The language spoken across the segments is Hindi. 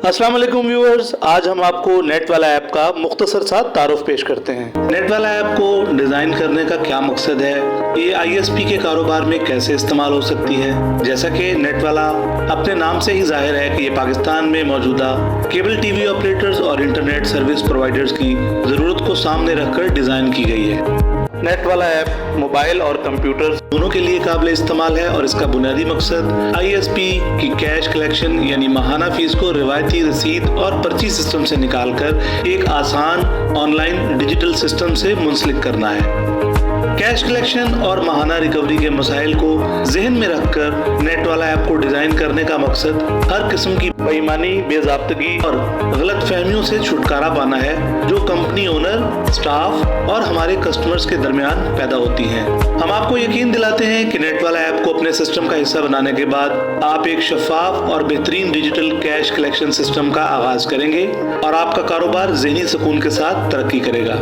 अस्सलाम वालेकुम व्यूअर्स, आज हम आपको नेट वाला ऐप का मुख्तसर सा तारुफ पेश करते हैं। नेट वाला ऐप को डिज़ाइन करने का क्या मकसद है, ये आईएसपी के कारोबार में कैसे इस्तेमाल हो सकती है। जैसा कि नेट वाला अपने नाम से ही जाहिर है कि ये पाकिस्तान में मौजूदा केबल टीवी ऑपरेटर्स और इंटरनेट सर्विस प्रोवाइडर्स की ज़रूरत को सामने रखकर डिज़ाइन की गई है। नेट वाला ऐप मोबाइल और कंप्यूटर दोनों के लिए काबिल इस्तेमाल है और इसका बुनियादी मकसद आईएसपी की कैश कलेक्शन यानी माहाना फीस को रिवायती रसीद और पर्ची सिस्टम से निकालकर एक आसान ऑनलाइन डिजिटल सिस्टम से मुंसलिक करना है। कैश कलेक्शन और माहाना रिकवरी के मसाइल को जहन में रखकर नेट वाला ऐप को डिज़ाइन करने का मकसद हर किस्म की बेईमानी, बेज़ाब्तगी और गलत फहमियों से छुटकारा पाना है जो कंपनी ओनर, स्टाफ और हमारे कस्टमर्स के दरमियान पैदा होती हैं। हम आपको यकीन दिलाते हैं कि नेट वाला ऐप को अपने सिस्टम का हिस्सा बनाने के बाद आप एक शफाफ और बेहतरीन डिजिटल कैश कलेक्शन सिस्टम का आगाज करेंगे और आपका कारोबार ज़हनी सुकून के साथ तरक्की करेगा।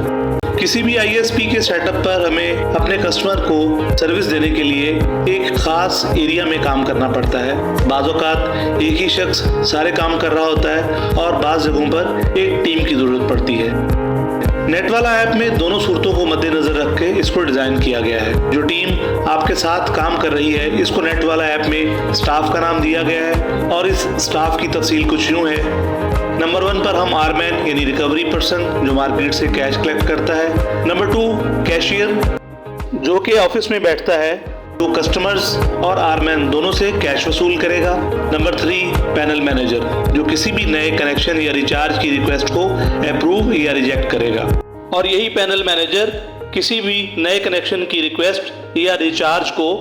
किसी भी आईएसपी के सेटअप पर हमें अपने कस्टमर को सर्विस देने के लिए एक खास एरिया में काम करना पड़ता है। बाज़ औक़ात एक ही शख्स सारे काम कर रहा होता है और बाज़ जगहों पर एक टीम की ज़रूरत पड़ती है। नेट वाला ऐप में दोनों सूरतों को मद्देनजर रख के इसको डिज़ाइन किया गया है। जो टीम आपके साथ काम कर रही है इसको नेट वाला ऐप में स्टाफ का नाम दिया गया है और इस स्टाफ की तफसील कुछ यूँ है। नंबर 1 पर हम आरमैन यानी रिकवरी पर्सन जो मार्केट से कैश कलेक्ट करता है। नंबर 2 कैशियर जो कि ऑफिस में बैठता है, जो कस्टमर्स और आरमैन दोनों से कैश वसूल करेगा। नंबर 3 पैनल मैनेजर जो किसी भी नए कनेक्शन या रिचार्ज की रिक्वेस्ट को अप्रूव या रिजेक्ट करेगा और यही पैनल मैनेजर किसी भी नए कनेक्शन की रिक्वेस्ट या रिचार्ज को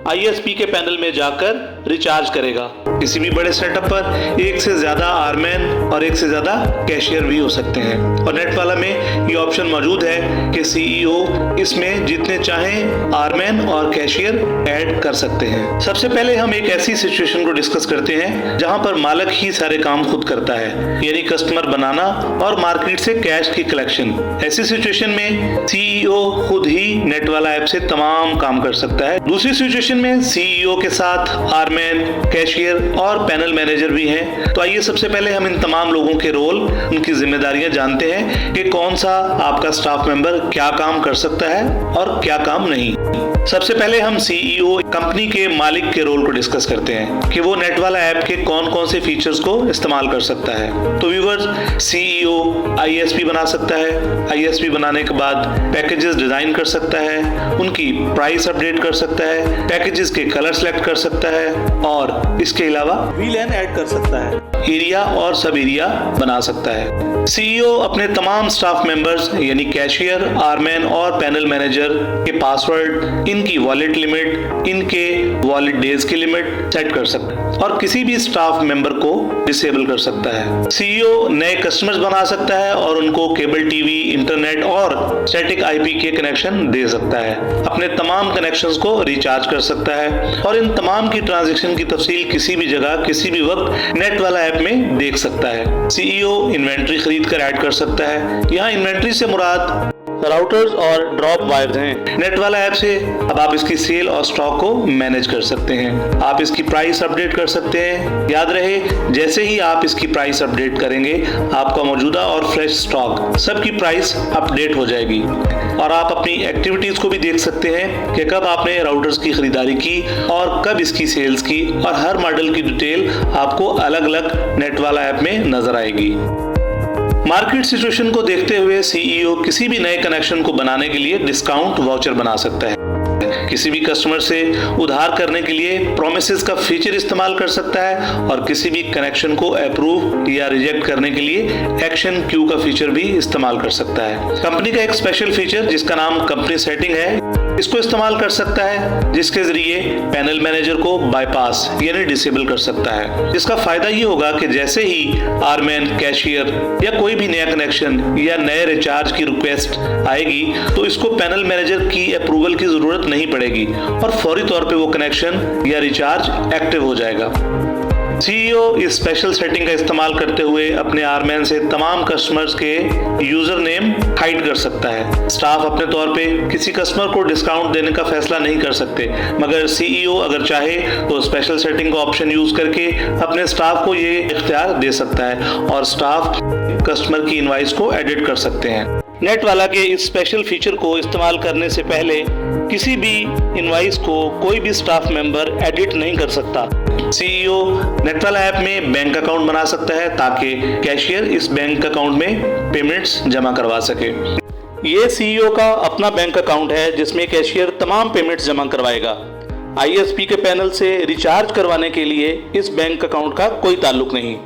आईएसपी के पैनल में जाकर रिचार्ज करेगा। किसी भी बड़े सेटअप पर एक से ज्यादा आरमैन और एक से ज्यादा कैशियर भी हो सकते हैं और नेट वाला में ये ऑप्शन मौजूद है कि सीईओ इसमें जितने चाहें आरमैन और कैशियर ऐड कर सकते हैं। सबसे पहले हम एक ऐसी सिचुएशन को डिस्कस करते हैं जहां पर मालिक ही सारे काम खुद करता है, यानी कस्टमर बनाना और मार्केट से कैश की कलेक्शन। ऐसी सिचुएशन में सीईओ खुद ही नेट वाला ऐप से तमाम काम कर सकता है। दूसरी सिचुएशन में सीईओ के साथ आरमैन, कैशियर और पैनल मैनेजर भी हैं। तो आइए सबसे पहले हम इन तमाम लोगों के रोल, उनकी जिम्मेदारियां जानते हैं कि कौन सा आपका स्टाफ मेंबर क्या काम कर सकता है और क्या काम नहीं। सबसे पहले हम सीईओ कंपनी के मालिक के रोल को डिस्कस करते हैं कि वो नेट वाला ऐप के कौन कौन से फीचर्स को इस्तेमाल कर सकता है। तो व्यूअर्स, सीईओ आईएसपी बना सकता है। आईएसपी बनाने के बाद पैकेजेस डिजाइन कर सकता है, उनकी प्राइस अपडेट कर सकता है, पैकेजेस के कलर सेलेक्ट कर सकता है और इसके अलावा वीलैन ऐड कर सकता है, एरिया और सब एरिया बना सकता है। सीईओ अपने तमाम स्टाफ मेंबर्स यानी कैशियर, आरमैन और पैनल मैनेजर के पासवर्ड, इनकी वॉलेट लिमिट, इनके वॉलेट डेज की लिमिट सेट कर सकता है और किसी भी स्टाफ मेंबर को डिसेबल कर सकता है। सीईओ नए कस्टमर्स बना सकता है और उनको केबल टीवी, इंटरनेट और स्टैटिक आईपी के कनेक्शन दे सकता है। अपने तमाम कनेक्शंस को रिचार्ज कर सकता है और इन तमाम की ट्रांजैक्शन की तफसील किसी भी जगह किसी भी वक्त नेट वाला ऐप में देख सकता है। सीईओ इन्वेंट्री खरीद कर ऐड कर सकता है। यहाँ इन्वेंट्री से मुराद राउटर्स और ड्रॉप वायर्स हैं। नेट वाला ऐप से अब आप इसकी सेल और स्टॉक को मैनेज कर सकते हैं। आप इसकी प्राइस अपडेट कर सकते हैं। याद रहे, जैसे ही आप इसकी प्राइस अपडेट करेंगे आपका मौजूदा और फ्रेश स्टॉक सबकी प्राइस अपडेट हो जाएगी और आप अपनी एक्टिविटीज को भी देख सकते हैं कि कब आपने राउटर्स की खरीदारी की और कब इसकी सेल्स की और हर मॉडल की डिटेल आपको अलग अलग नेट वाला ऐप में नजर आएगी। मार्केट सिचुएशन को देखते हुए सीईओ किसी भी नए कनेक्शन को बनाने के लिए डिस्काउंट वाउचर बना सकता है। किसी भी कस्टमर से उधार करने के लिए प्रोमिसेस का फीचर इस्तेमाल कर सकता है और किसी भी कनेक्शन को अप्रूव या रिजेक्ट करने के लिए एक्शन क्यू का फीचर भी इस्तेमाल कर सकता है। कंपनी का एक स्पेशल फीचर जिसका नाम कंपनी सेटिंग है, इसको इस्तेमाल कर सकता है जिसके जरिए पैनल मैनेजर को बाईपास यानी डिसेबल कर सकता है। इसका फायदा ये होगा कि जैसे ही आरमैन, कैशियर या कोई भी नया कनेक्शन या नए रिचार्ज की रिक्वेस्ट आएगी तो इसको पैनल मैनेजर की अप्रूवल की जरूरत नहीं पड़ेगी और फौरी तौर पे वो कनेक्शन या रिचार्ज एक्टिव हो जाएगा। सीईओ इस स्पेशल सेटिंग का इस्तेमाल करते हुए अपने आरमैन से तमाम कस्टमर्स के यूजर नेम हाइड कर सकता है। स्टाफ अपने तौर पे किसी कस्टमर को डिस्काउंट देने का फैसला नहीं कर सकते, मगर सीईओ अगर चाहे तो स्पेशल सेटिंग का ऑप्शन यूज करके अपने स्टाफ को ये इख्तियार दे सकता है और स्टाफ कस्टमर की इनवॉइस को एडिट कर सकते हैं। नेटवाला के इस स्पेशल फीचर को इस्तेमाल करने से पहले किसी भी इनवॉइस को कोई भी स्टाफ मेंबर एडिट नहीं कर सकता। सीईओ नेटवाला ऐप में बैंक अकाउंट बना सकता है ताकि कैशियर इस बैंक अकाउंट में पेमेंट्स जमा करवा सके। ये सीईओ का अपना बैंक अकाउंट है जिसमें कैशियर तमाम पेमेंट्स जमा करवाएगा। आईएसपी के पैनल से रिचार्ज करवाने के लिए इस बैंक अकाउंट का कोई ताल्लुक नहीं।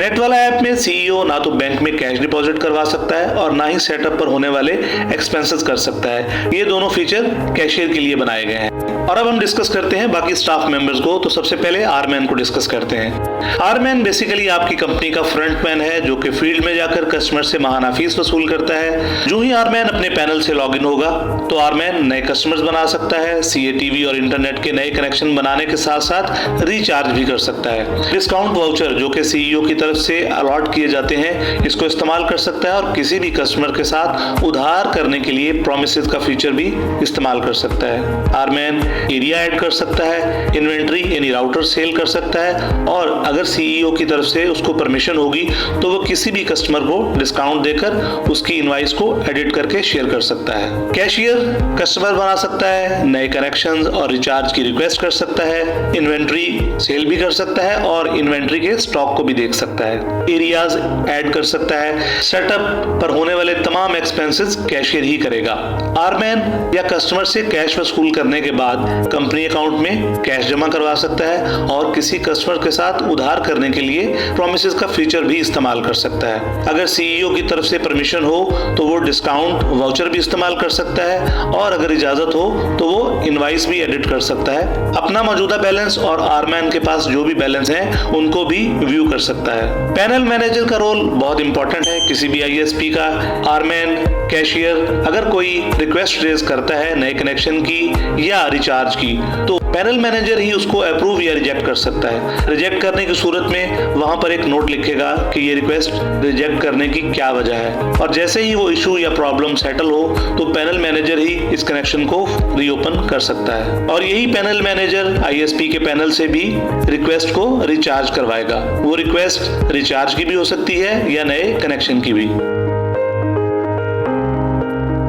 नेटवाला ऐप में सीईओ ना तो बैंक में कैश डिपॉजिट करवा सकता है और ना ही सेटअप पर होने वाले एक्सपेंसेस कर सकता है। ये दोनों फीचर कैशियर के लिए बनाए गए हैं। और अब हम डिस्कस करते हैं बाकी स्टाफ मेंबर्स को। तो सबसे पहले आरमैन को डिस्कस करते हैं। आरमैन बेसिकली आपकी कंपनी का फ्रंटमैन है जो कि फील्ड में जाकर कस्टमर से माहाना फीस वसूल करता है। जो ही आरमैन अपने पैनल से लॉगिन होगा तो आरमैन नए कस्टमर्स बना सकता है, सीएटीवी और इंटरनेट के नए कनेक्शन बनाने के साथ साथ रिचार्ज भी कर सकता है। डिस्काउंट वाउचर जो कि सीईओ की तरफ से अलॉट किए जाते हैं इसको इस्तेमाल कर सकता है और किसी भी कस्टमर के साथ उधार करने के लिए प्रोमिसेस का फीचर भी इस्तेमाल कर सकता है। आरमैन एरिया ऐड कर सकता है, इन्वेंट्री यानी राउटर सेल कर सकता है और अगर सीईओ की तरफ से उसको परमिशन होगी तो वो किसी भी कस्टमर को डिस्काउंट देकर उसकी इनवॉइस को एडिट करके शेयर कर सकता है। कैशियर कस्टमर बना सकता है, नए कनेक्शंस और रिचार्ज की रिक्वेस्ट कर सकता है, इन्वेंट्री सेल भी कर सकता है और इन्वेंट्री के स्टॉक को भी देख सकता है, एरियाज ऐड कर सकता है। सेटअप पर होने वाले तमाम एक्सपेंसेस कैशियर ही करेगा। आरमैन या कस्टमर से कैश वसूल करने के बाद कंपनी अकाउंट में कैश जमा करवा सकता है और किसी कस्टमर के साथ उधार करने के लिए प्रोमिसेस का फीचर भी इस्तेमाल कर सकता है। अगर सीईओ की तरफ से परमिशन हो तो वो डिस्काउंट वाउचर भी इस्तेमाल कर सकता है और अगर इजाजत हो तो वो इनवॉइस भी एडिट कर सकता है। अपना मौजूदा बैलेंस और आरमैन के पास जो भी बैलेंस है उनको भी व्यू कर सकता है। पैनल मैनेजर का रोल बहुत इंपॉर्टेंट है किसी भी आईएसपी का। आरमैन कैशियर अगर कोई रिक्वेस्ट रेज करता है नए कनेक्शन की या रिचार्ज की तो पैनल मैनेजर ही उसको अप्रूव या रिजेक्ट कर सकता है। रिजेक्ट करने की सूरत में वहां पर एक नोट लिखेगा कि ये रिक्वेस्ट रिजेक्ट करने की क्या वजह है और जैसे ही वो इशू या प्रॉब्लम सेटल हो तो पैनल मैनेजर ही इस कनेक्शन को रीओपन कर सकता है और यही पैनल मैनेजर आईएसपी के पैनल से भी रिक्वेस्ट को रिचार्ज करवाएगा। वो रिक्वेस्ट रिचार्ज की भी हो सकती है या नए कनेक्शन की भी।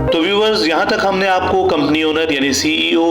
तो व्यूअर्स, यहाँ तक हमने आपको कंपनी ओनर यानी सीईओ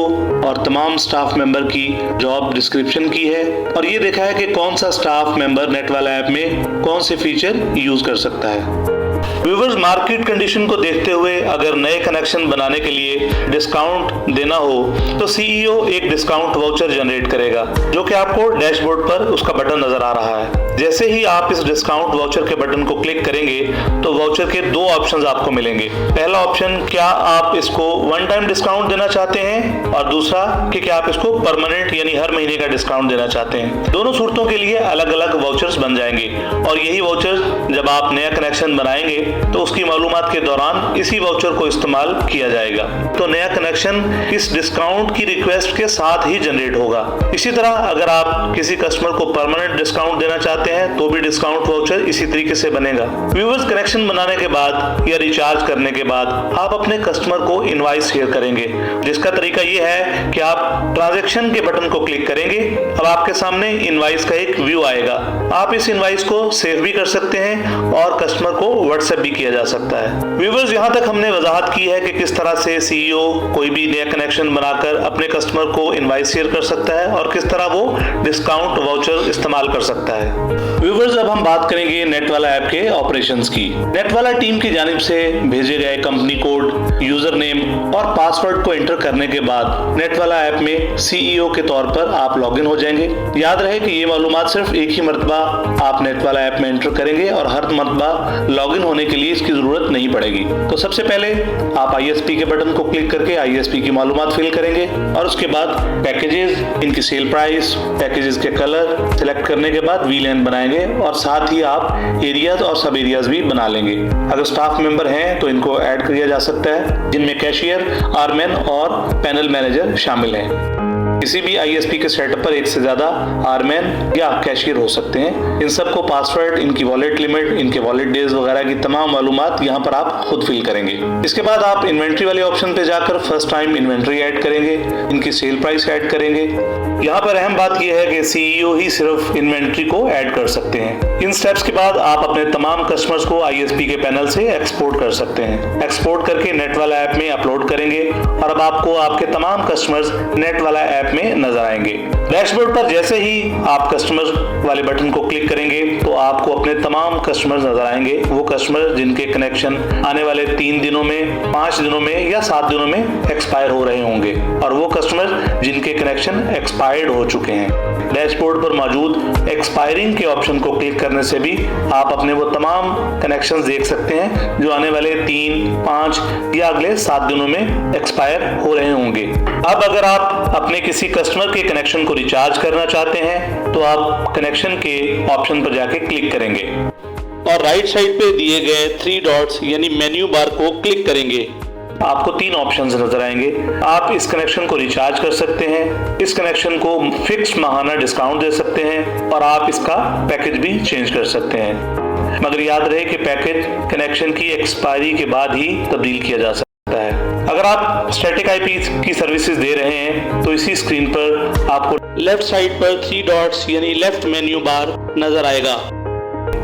और तमाम स्टाफ मेंबर की जॉब डिस्क्रिप्शन की है और ये देखा है कि कौन सा स्टाफ मेंबर नेटवाला ऐप में कौन से फीचर यूज कर सकता है। व्यूअर्स, मार्केट कंडीशन को देखते हुए अगर नए कनेक्शन बनाने के लिए डिस्काउंट देना हो तो सीईओ एक डिस्काउंट वाउचर जनरेट करेगा जो कि आपको डैशबोर्ड पर उसका बटन नजर आ रहा है। जैसे ही आप इस डिस्काउंट वाउचर के बटन को क्लिक करेंगे तो वाउचर के दो ऑप्शंस आपको मिलेंगे। पहला ऑप्शन, क्या आप इसको वन टाइम डिस्काउंट देना चाहते हैं और दूसरा कि क्या आप इसको परमानेंट यानी हर महीने का डिस्काउंट देना चाहते हैं। दोनों सूरतों के लिए अलग अलग वाउचर्स बन जाएंगे और यही वाउचर जब आप नया कनेक्शन बनाएंगे तो उसकी मालूमात के दौरान इसी वाउचर को इस्तेमाल किया जाएगा। तो नया कनेक्शन इस डिस्काउंट की रिक्वेस्ट के साथ ही जनरेट होगा। इसी तरह अगर आप किसी कस्टमर को परमानेंट डिस्काउंट देना चाहते हैं तो भी डिस्काउंट वाउचर इसी तरीके से बनेगा। व्यूअर्स, कनेक्शन बनाने के बाद या रिचार्ज करने के बाद आप अपने कस्टमर को इनवॉइस शेयर करेंगे जिसका तरीका ये है कि आप ट्रांजैक्शन के बटन को क्लिक करेंगे। अब आपके सामने इनवॉइस का एक व्यू आएगा। आप इस इनवॉइस को सेव भी कर सकते हैं और कस्टमर को व्हाट्सएप भी किया जा सकता है। व्यूअर्स, यहाँ तक हमने वजाहत की है कि किस तरह से सीईओ कोई भी नया कनेक्शन बनाकर अपने कस्टमर को इनवॉइस शेयर कर सकता है और किस तरह वो डिस्काउंट वाउचर इस्तेमाल कर सकता है। व्यूअर्स, अब हम बात करेंगे नेटवाला ऐप के ऑपरेशंस की। नेटवाला टीम की जानिब से भेजे गए कंपनी कोड, यूजर नेम और पासवर्ड को एंटर करने के बाद नेटवाला ऐप में सीईओ के तौर पर आप लॉगिन हो जाएंगे। याद रहे कि ये मालूमात सिर्फ एक ही मरतबा आप नेटवाला ऐप में एंटर करेंगे और हर मरतबा लॉगिन होने के लिए इसकी जरूरत नहीं पड़ेगी। तो सबसे पहले आप आईएसपी के बटन को क्लिक करके आईएसपी की मालूमात फिल करेंगे और उसके बाद पैकेजेस, इनकी सेल प्राइस, पैकेजेस के कलर सिलेक्ट करने के बाद वीलैन बनाएंगे और साथ ही आप एरियाज और सब एरियाज भी बना लेंगे। अगर स्टाफ मेंबर हैं तो इनको ऐड किया जा सकता है जिनमें कैशियर, आरमैन और पैनल मैनेजर शामिल हैं। किसी भी ISP के सेटअप पर एक से ज्यादा आरमैन या कैशियर हो सकते हैं। इन सबको पासवर्ड, इनकी वॉलेट लिमिट, इनके वॉलेट डेज वगैरह की तमाम मालूमात यहाँ पर आप खुद फिल करेंगे। इसके बाद आप इन्वेंट्री वाले ऑप्शन पे जाकर फर्स्ट टाइम इन्वेंट्री ऐड करेंगे, इनकी सेल प्राइस ऐड करेंगे। यहाँ पर अहम बात यह है कि CEO ही सिर्फ इन्वेंट्री को ऐड कर सकते हैं। इन स्टेप्स के बाद आप अपने तमाम कस्टमर्स को ISP के पैनल से एक्सपोर्ट कर सकते हैं। एक्सपोर्ट करके नेट वाला ऐप में अपलोड करेंगे और अब आपको आपके तमाम कस्टमर्स नेट वाला ऐप में नजर आएंगे। डैशबोर्ड पर जैसे ही आप कस्टमर्स वाले बटन को क्लिक करेंगे तो आपको अपने तमाम कस्टमर्स नजर आएंगे। वो कस्टमर जिनके कनेक्शन आने वाले 3 दिनों में, 5 दिनों में या 7 दिनों में एक्सपायर हो रहे होंगे और वो कस्टमर जिनके कनेक्शन एक्सपायर्ड हो चुके हैं। डैशबोर्ड पर मौजूद एक्सपायरिंग के ऑप्शन को क्लिक करने से भी आप अपने वो तमाम कनेक्शंस देख सकते हैं जो आने वाले 3, 5 या अगले 7 दिनों में एक्सपायर हो रहे होंगे। अब अगर आप अपने किसी कस्टमर के कनेक्शन को रिचार्ज करना चाहते हैं तो आप कनेक्शन के ऑप्शन पर जाके क्लिक करेंगे और राइट साइड पे दिए गए 3 डॉट्स यानी मेन्यू बार को क्लिक करेंगे। आपको 3 ऑप्शंस नजर आएंगे। आप इस कनेक्शन को रिचार्ज कर सकते हैं, इस कनेक्शन को फिक्स्ड माहाना डिस्काउंट दे सकते हैं और आप इसका पैकेज भी चेंज कर सकते हैं। मगर याद रहे कि पैकेज कनेक्शन की एक्सपायरी के बाद ही तब्दील किया जा सकता है। अगर आप स्टैटिक IP की सर्विसेज दे रहे हैं तो इसी स्क्रीन पर आपको लेफ्ट साइड पर 3 डॉट्स यानी लेफ्ट मेन्यू बार नजर आएगा।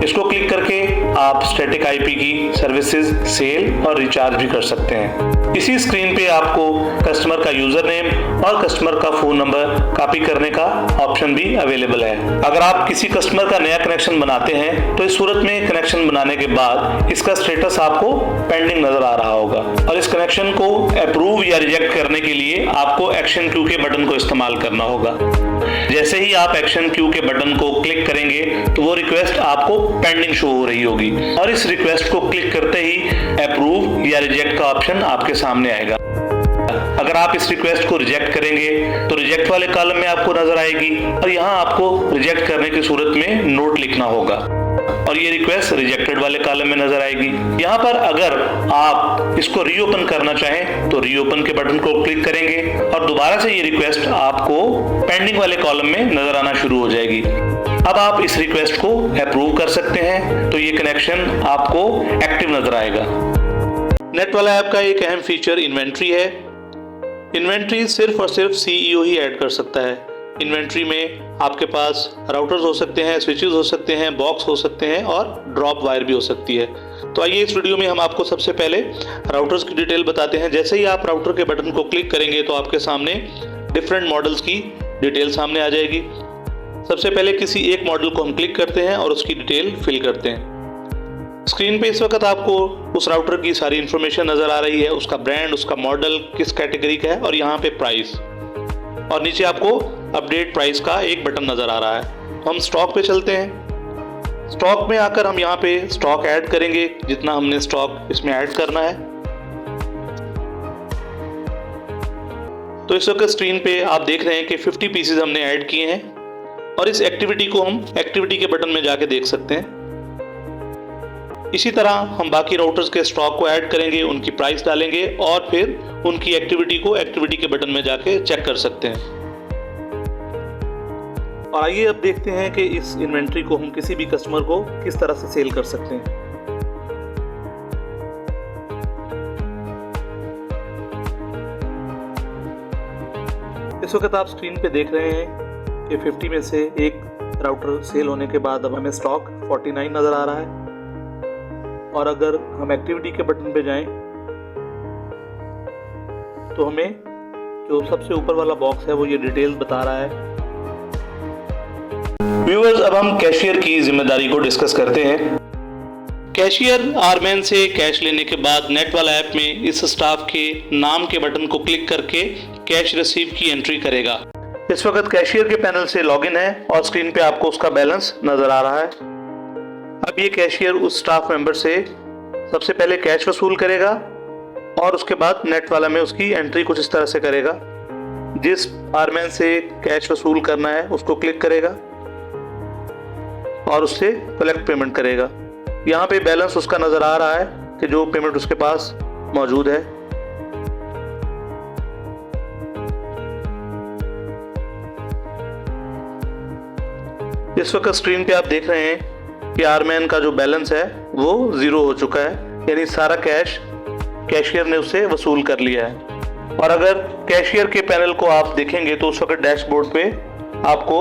इसको क्लिक करके आप स्टैटिक IP की सर्विसेज सेल और रिचार्ज भी कर सकते हैं। इसी स्क्रीन पे आपको कस्टमर का यूजर नेम और कस्टमर का फोन नंबर कॉपी करने का ऑप्शन भी अवेलेबल है। अगर आप किसी कस्टमर का नया कनेक्शन बनाते हैं तो इस सूरत में कनेक्शन बनाने के बाद इसका स्टेटस आपको पेंडिंग नजर आ रहा होगा और इस कनेक्शन को अप्रूव या रिजेक्ट करने के लिए आपको एक्शन क्यू के बटन को इस्तेमाल करना होगा। जैसे ही आप एक्शन क्यू के बटन को क्लिक करेंगे तो वो रिक्वेस्ट आपको पेंडिंग शो हो रही होगी और इस रिक्वेस्ट को क्लिक करते ही अप्रूव या रिजेक्ट का ऑप्शन आपके सामने आएगा। अगर आप इस रिक्वेस्ट को रिजेक्ट करेंगे तो रिजेक्ट वाले कॉलम में आपको नजर आएगी और यहाँ आपको रिजेक्ट करने की सूरत में नोट लिखना होगा और ये रिक्वेस्ट रिजेक्टेड वाले कॉलम में नजर आएगी। यहाँ पर अगर आप इसको रीओपन करना चाहें तो रीओपन के बटन को क्लिक करेंगे और दोबारा से ये रिक्वेस्ट आपको पेंडिंग वाले कॉलम में नजर आना शुरू हो जाएगी। अब आप इस रिक्वेस्ट को अप्रूव कर सकते हैं तो ये कनेक्शन आपको एक्टिव नजर आएगा। नेट वाला ऐप का एक अहम फीचर इन्वेंट्री है। इन्वेंट्री सिर्फ और सिर्फ CEO ही ऐड कर सकता है। इन्वेंट्री में आपके पास राउटर्स हो सकते हैं, स्विचेस हो सकते हैं, बॉक्स हो सकते हैं और ड्रॉप वायर भी हो सकती है। तो आइए इस वीडियो में हम आपको सबसे पहले राउटर्स की डिटेल बताते हैं। जैसे ही आप राउटर के बटन को क्लिक करेंगे तो आपके सामने डिफरेंट मॉडल्स की डिटेल सामने आ जाएगी। सबसे पहले किसी एक मॉडल को हम क्लिक करते हैं और उसकी डिटेल फिल करते हैं। स्क्रीन पे इस वक्त आपको उस राउटर की सारी इंफॉर्मेशन नजर आ रही है, उसका ब्रांड, उसका मॉडल, किस कैटेगरी का है और यहाँ पे प्राइस और नीचे आपको अपडेट प्राइस का एक बटन नजर आ रहा है। तो हम स्टॉक पे चलते हैं। स्टॉक में आकर हम यहाँ पे स्टॉक ऐड करेंगे, जितना हमने स्टॉक इसमें ऐड करना है। तो इस वक्त स्क्रीन पे आप देख रहे हैं कि 50 पीसेज हमने ऐड किए हैं और इस एक्टिविटी को हम एक्टिविटी के बटन में जाके देख सकते हैं। इसी तरह हम बाकी राउटर्स के स्टॉक को ऐड करेंगे, उनकी प्राइस डालेंगे और फिर उनकी एक्टिविटी को एक्टिविटी के बटन में जाके चेक कर सकते हैं। और आइए अब देखते हैं कि इस इन्वेंट्री को हम किसी भी कस्टमर को किस तरह से सेल कर सकते हैं। इस वक्त आप स्क्रीन पे देख रहे हैं कि 50 में से एक राउटर सेल होने के बाद अब हमें स्टॉक 49 नजर आ रहा है। और अगर हम एक्टिविटी के बटन पे जाएं तो हमें जो सबसे ऊपर वाला बॉक्स है वो ये डिटेल्स बता रहा है। व्यूअर्स, अब हम कैशियर की जिम्मेदारी को डिस्कस करते हैं। कैशियर आरमैन से कैश लेने के बाद नेट वाला ऐप में इस स्टाफ के नाम के बटन को क्लिक करके कैश रिसीव की एंट्री करेगा। इस वक्त कैशियर के पैनल से लॉगिन है और स्क्रीन पे आपको उसका बैलेंस नजर आ रहा है। अब ये कैशियर उस स्टाफ मेंबर से सबसे पहले कैश वसूल करेगा और उसके बाद नेट वाला में उसकी एंट्री कुछ इस तरह से करेगा। जिस आरमैन से कैश वसूल करना है उसको क्लिक करेगा और उससे कलेक्ट पेमेंट करेगा। यहाँ पे बैलेंस उसका नजर आ रहा है कि जो पेमेंट उसके पास मौजूद है। इस वक्त स्क्रीन पे आप देख रहे हैं कि आरमैन का जो बैलेंस है वो 0 हो चुका है, यानी सारा कैश कैशियर ने उससे वसूल कर लिया है। और अगर कैशियर के पैनल को आप देखेंगे तो उस वक्त डैशबोर्ड पे आपको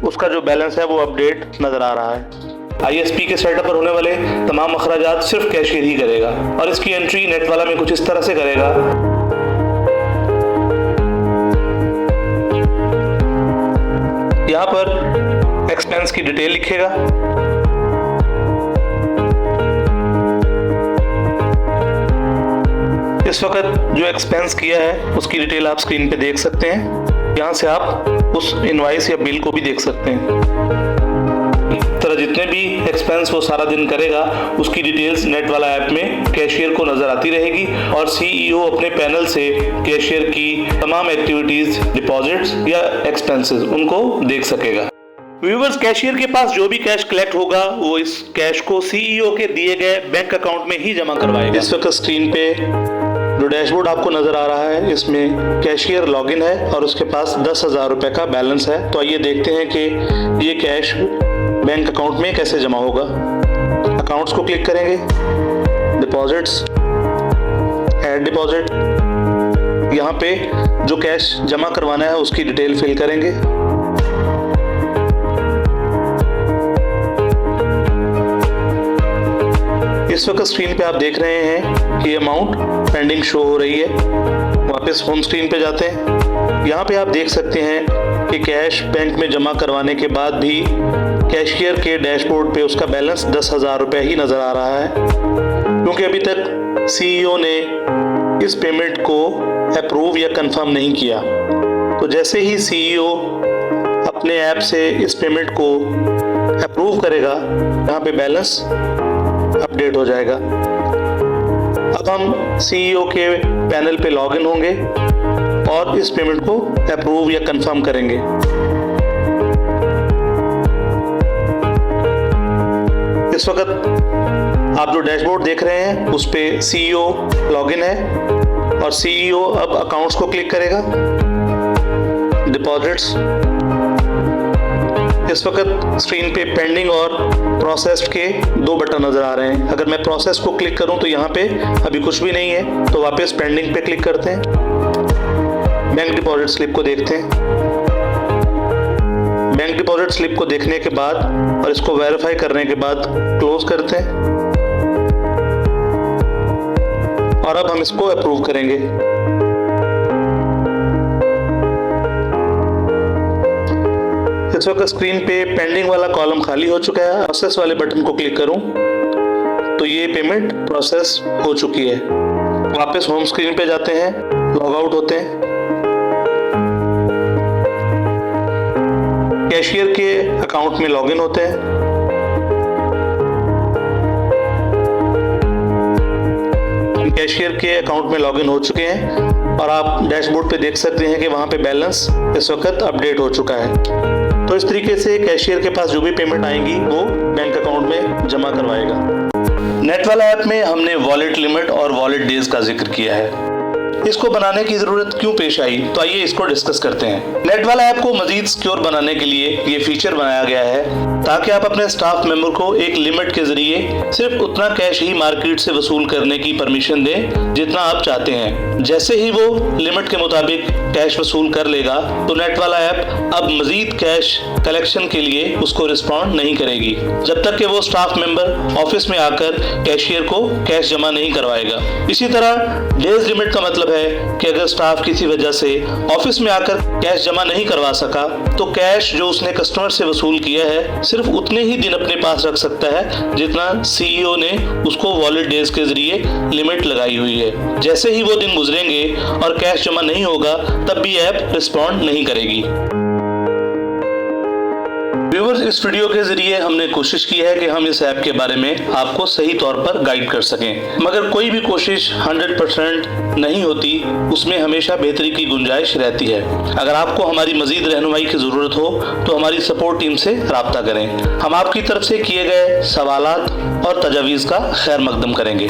उसका जो बैलेंस है वो अपडेट नज़र आ रहा है। ISP के सेटअप पर होने वाले तमाम अखराजात सिर्फ कैशियर ही करेगा और इसकी एंट्री नेटवाला में कुछ इस तरह से करेगा। यहाँ पर एक्सपेंस की डिटेल लिखेगा, इस वक्त जो एक्सपेंस किया है उसकी डिटेल आप स्क्रीन पे देख सकते हैं। यहाँ से आप उस इनवॉइस या बिल को भी देख सकते हैं। तरह जितने भी एक्सपेंस वो सारा दिन करेगा उसकी डिटेल्स नेटवाला ऐप में कैशियर को नजर आती रहेगी और CEO अपने पैनल से कैशियर की तमाम एक्टिविटीज, डिपॉजिट्स या एक्सपेंसेस उनको देख सकेगा। व्यूअर्स, कैशियर के पास जो भी कैश कलेक्ट होगा वो इस कैश को CEO के दिए गए बैंक अकाउंट में ही जमा करवाएगा। इस वक्त स्क्रीन पे जो डैशबोर्ड आपको नजर आ रहा है इसमें कैशियर लॉगिन है और उसके पास 10,000 रुपए का बैलेंस है। तो आइए देखते हैं कि ये कैश बैंक अकाउंट में कैसे जमा होगा। अकाउंट्स को क्लिक करेंगे, डिपॉजिट्स, ऐड डिपॉजिट, यहाँ पे जो कैश जमा करवाना है उसकी डिटेल फिल करेंगे। इस वक्त स्क्रीन पे आप देख रहे हैं कि अमाउंट पेंडिंग शो हो रही है। वापस होम स्क्रीन पे जाते हैं, यहाँ पे आप देख सकते हैं कि कैश बैंक में जमा करवाने के बाद भी कैशियर के डैशबोर्ड पे उसका बैलेंस 10,000 रुपये ही नज़र आ रहा है, क्योंकि अभी तक CEO ने इस पेमेंट को अप्रूव या कंफर्म नहीं किया। तो जैसे ही CEO अपने ऐप से इस पेमेंट को अप्रूव करेगा, यहाँ पे बैलेंस अपडेट हो जाएगा। अब हम CEO के पैनल पे लॉगिन होंगे और इस पेमेंट को अप्रूव या कंफर्म करेंगे। इस वक्त आप जो डैशबोर्ड देख रहे हैं उस पे CEO लॉगिन है और CEO अब अकाउंट्स को क्लिक करेगा, डिपॉजिट्स। इस वक्त स्क्रीन पे पेंडिंग और प्रोसेस्ड के 2 बटन नजर आ रहे हैं। अगर मैं प्रोसेस को क्लिक करूं तो यहाँ पे अभी कुछ भी नहीं है, तो वापस पेंडिंग पे क्लिक करते हैं। बैंक डिपॉजिट स्लिप को देखते हैं। बैंक डिपॉजिट स्लिप को देखने के बाद और इसको वेरीफाई करने के बाद क्लोज करते हैं और अब हम इसको अप्रूव करेंगे। इस वक्त स्क्रीन पे पेंडिंग वाला कॉलम खाली हो चुका है। प्रोसेस वाले बटन को क्लिक करूं तो ये पेमेंट प्रोसेस हो चुकी है। वापस होम स्क्रीन पे जाते हैं, लॉग आउट होते हैं, कैशियर के अकाउंट में लॉगिन होते हैं। कैशियर के अकाउंट में लॉगिन हो चुके हैं और आप डैशबोर्ड पे देख सकते हैं कि वहां पे बैलेंस इस वक्त अपडेट हो चुका है। तो इस तरीके से कैशियर के पास जो भी पेमेंट आएंगी वो बैंक अकाउंट में जमा करवाएगा। नेटवाला ऐप में हमने वॉलेट लिमिट और वॉलेट डेज का जिक्र किया है। इसको बनाने की जरूरत क्यों पेश आई, तो आइए इसको डिस्कस करते हैं। नेटवाला ऐप को मजीद सिक्योर बनाने के लिए ये फीचर बनाया गया है ताकि आप अपने स्टाफ मेंबर को एक लिमिट के जरिए सिर्फ उतना कैश ही मार्केट से वसूल करने की परमिशन दें जितना आप चाहते हैं। जैसे ही वो लिमिट के मुताबिक कैश वसूल कर लेगा तो नेटवाला ऐप अब मजीद कैश कलेक्शन के लिए उसको रिस्पॉन्ड नहीं करेगी जब तक कि वो स्टाफ मेंबर ऑफिस में आकर कैशियर को कैश जमा नहीं करवाएगा। इसी तरह डेज लिमिट का मतलब है कि अगर स्टाफ किसी वजह से ऑफिस में आकर कैश जमा नहीं करवा सका तो कैश जो उसने कस्टमर से वसूल किया है सिर्फ उतने ही दिन अपने पास रख सकता है जितना CEO ने उसको वॉलेट डेज के जरिए लिमिट लगाई हुई है। जैसे ही वो दिन गुजरेंगे और कैश जमा नहीं होगा तब भी ऐप रिस्पॉन्ड नहीं करेगी। व्यूअर्स, इस वीडियो के जरिए हमने कोशिश की है कि हम इस ऐप के बारे में आपको सही तौर पर गाइड कर सकें, मगर कोई भी कोशिश 100% नहीं होती, उसमें हमेशा बेहतरी की गुंजाइश रहती है। अगर आपको हमारी मजीद रहनुमाई की ज़रूरत हो तो हमारी सपोर्ट टीम से रब्ता करें। हम आपकी तरफ से किए गए सवालात और तजावीज़ का खैर मकदम करेंगे।